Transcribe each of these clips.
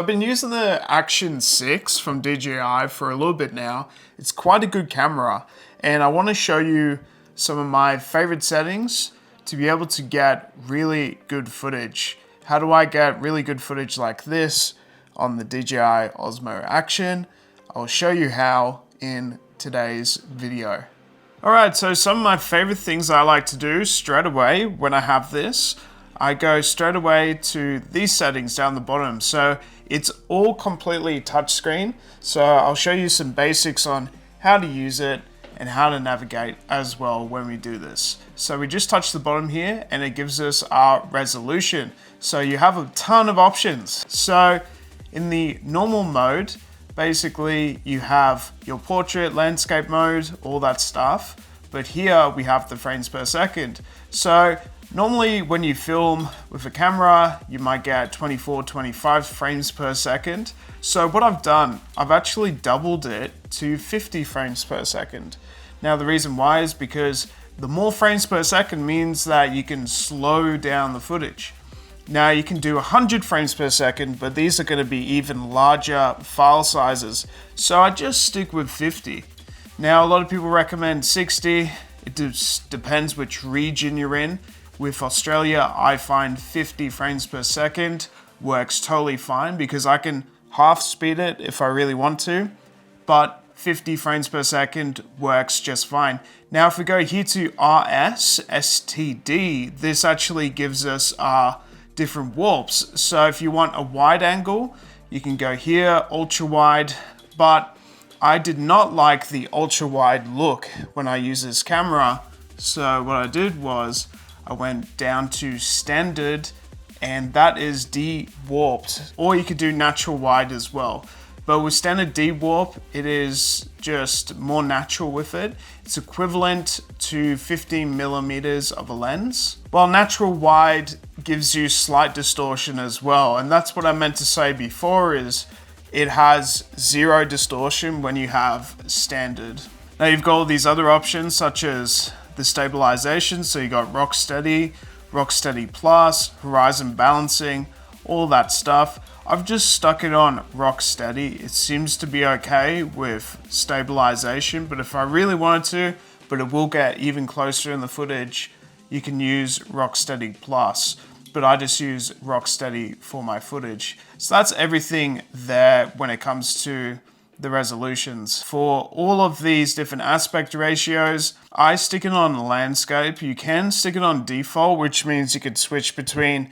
I've been using the Action 6 from DJI for a little bit now. It's quite a good camera, and I want to show you some of my favorite settings to be able to get really good footage. How do I get really good footage like this on the DJI Osmo Action? I'll show you how in today's video. Alright, so some of my favorite things I like to do straight away when I have this, I go straight away to these settings down the bottom. So it's all completely touchscreen. So I'll show you some basics on how to use it and how to navigate as well when we do this. So we just touch the bottom here and it gives us our resolution. So you have a ton of options. So in the normal mode, basically you have your portrait, landscape mode, all that stuff. But here we have the frames per second. So normally when you film with a camera, you might get 24, 25 frames per second. So what I've done, I've actually doubled it to 50 frames per second. Now the reason why is because the more frames per second means that you can slow down the footage. Now you can do 100 frames per second, but these are going to be even larger file sizes. So I just stick with 50. Now a lot of people recommend 60. It just depends which region you're in. With Australia, I find 50 frames per second works totally fine because I can half speed it if I really want to, but 50 frames per second works just fine. Now, if we go here to STD, this actually gives us different warps. So if you want a wide angle, you can go here, ultra wide, but I did not like the ultra wide look when I use this camera. So what I did was I went down to standard, and that is de-warped, or you could do natural wide as well. But with standard de-warp, it is just more natural with it. It's equivalent to 15 millimeters of a lens, while natural wide gives you slight distortion as well. And that's what I meant to say before, is it has zero distortion when you have standard. Now you've got all these other options such as the stabilization, so you got rock steady plus, horizon balancing, all that stuff. I've just stuck it on rock steady. It seems to be okay with stabilization, but if I really wanted to, but it will get even closer in the footage, you can use rock steady plus, but I just use rock steady for my footage. So that's everything there when it comes to the resolutions. For all of these different aspect ratios, I stick it on landscape. You can stick it on default, which means you could switch between,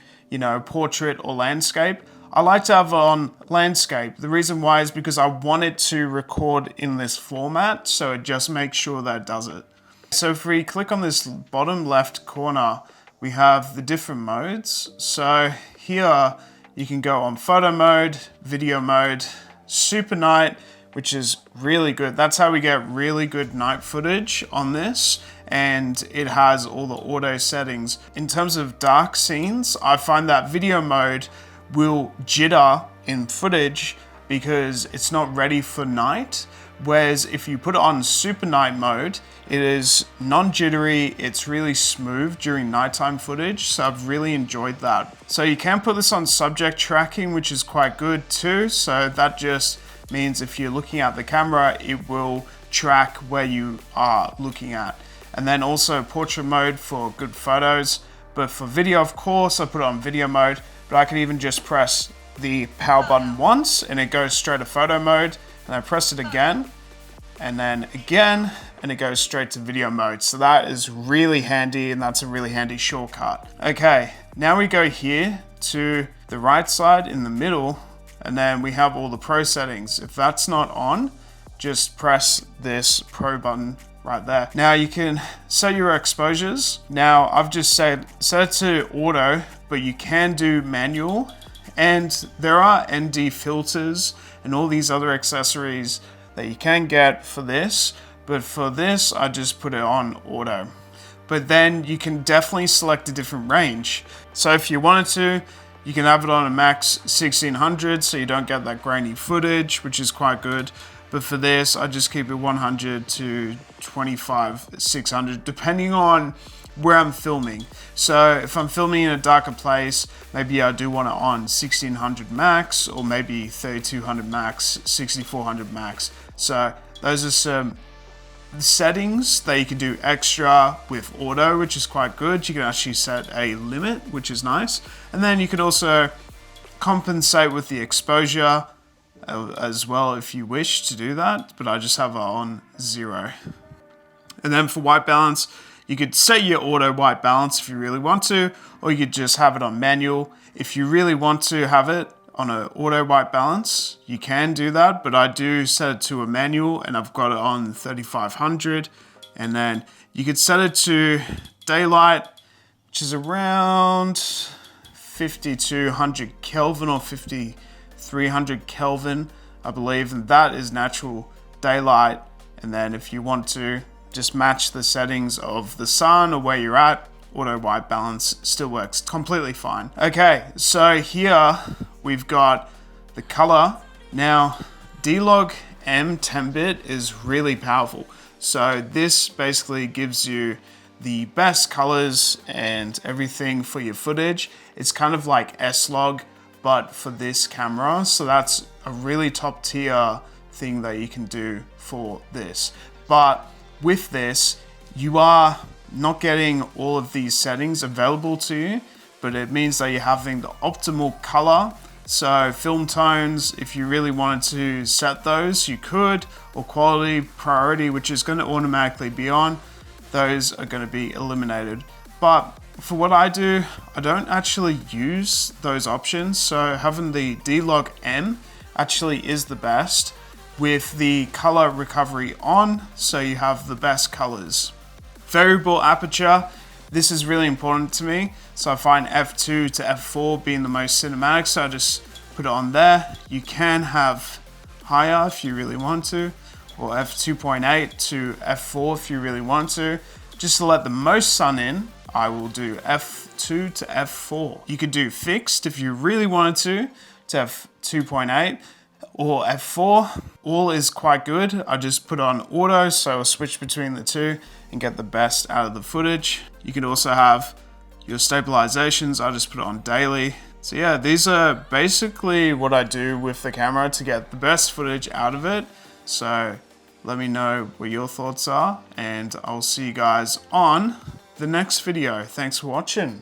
portrait or landscape. I like to have it on landscape. The reason why is because I want it to record in this format, so it just makes sure that it does it. So if we click on this bottom left corner, we have the different modes. So here you can go on photo mode, video mode, super night, which is really good. That's how we get really good night footage on this, and it has all the auto settings. In terms of dark scenes, I find that video mode will jitter in footage because it's not ready for night, whereas if you put it on super night mode, it is non-jittery, it's really smooth during nighttime footage, so I've really enjoyed that. So you can put this on subject tracking, which is quite good too, so that just means if you're looking at the camera, it will track where you are looking at. And then also portrait mode for good photos. But for video, of course, I put it on video mode, but I can even just press the power button once and it goes straight to photo mode. And I press it again and then again, and it goes straight to video mode. So that is really handy, and that's a really handy shortcut. Okay, now we go here to the right side in the middle, and then we have all the pro settings. If that's not on, just press this pro button right there. Now you can set your exposures. Now I've just set it to auto, but you can do manual. And there are ND filters and all these other accessories that you can get for this. But for this, I just put it on auto. But then you can definitely select a different range. So if you wanted to, you can have it on a max 1600, so you don't get that grainy footage, which is quite good. But for this, I just keep it 100 to 25, 600, depending on where I'm filming. So if I'm filming in a darker place, maybe I do want it on 1600 max, or maybe 3200 max, 6400 max. So those are some settings that you can do extra with auto, which is quite good. You can actually set a limit, which is nice. And then you can also compensate with the exposure as well if you wish to do that, but I just have it on 0. And then for white balance, you could set your auto white balance if you really want to, or you could just have it on manual. If you really want to have it on an auto white balance, you can do that, but I do set it to a manual and I've got it on 3500. And then you could set it to daylight, which is around 5200 Kelvin or 5300 Kelvin, I believe, and that is natural daylight. And then if you want to just match the settings of the sun or where you're at, auto white balance still works completely fine. Okay, so here we've got the color. Now, D-Log M 10-bit is really powerful. So this basically gives you the best colors and everything for your footage. It's kind of like S-Log, but for this camera. So that's a really top tier thing that you can do for this. But with this, you are not getting all of these settings available to you, but it means that you're having the optimal color. So film tones, if you really wanted to set those, you could, or quality, priority, which is going to automatically be on, those are going to be eliminated. But for what I do, I don't actually use those options. So having the D-Log M actually is the best, with the color recovery on, so you have the best colors. Variable aperture, this is really important to me. So I find f2 to f4 being the most cinematic, so I just put it on there. You can have higher if you really want to, or f2.8 to f4 if you really want to. Just to let the most sun in, I will do f2 to f4. You could do fixed if you really wanted to f2.8. or f4. All is quite good. I just put on auto, so I'll switch between the two and get the best out of the footage. You can also have your stabilizations. I just put it on daily. So yeah, these are basically what I do with the camera to get the best footage out of it. So let me know what your thoughts are, and I'll see you guys on the next video. Thanks for watching.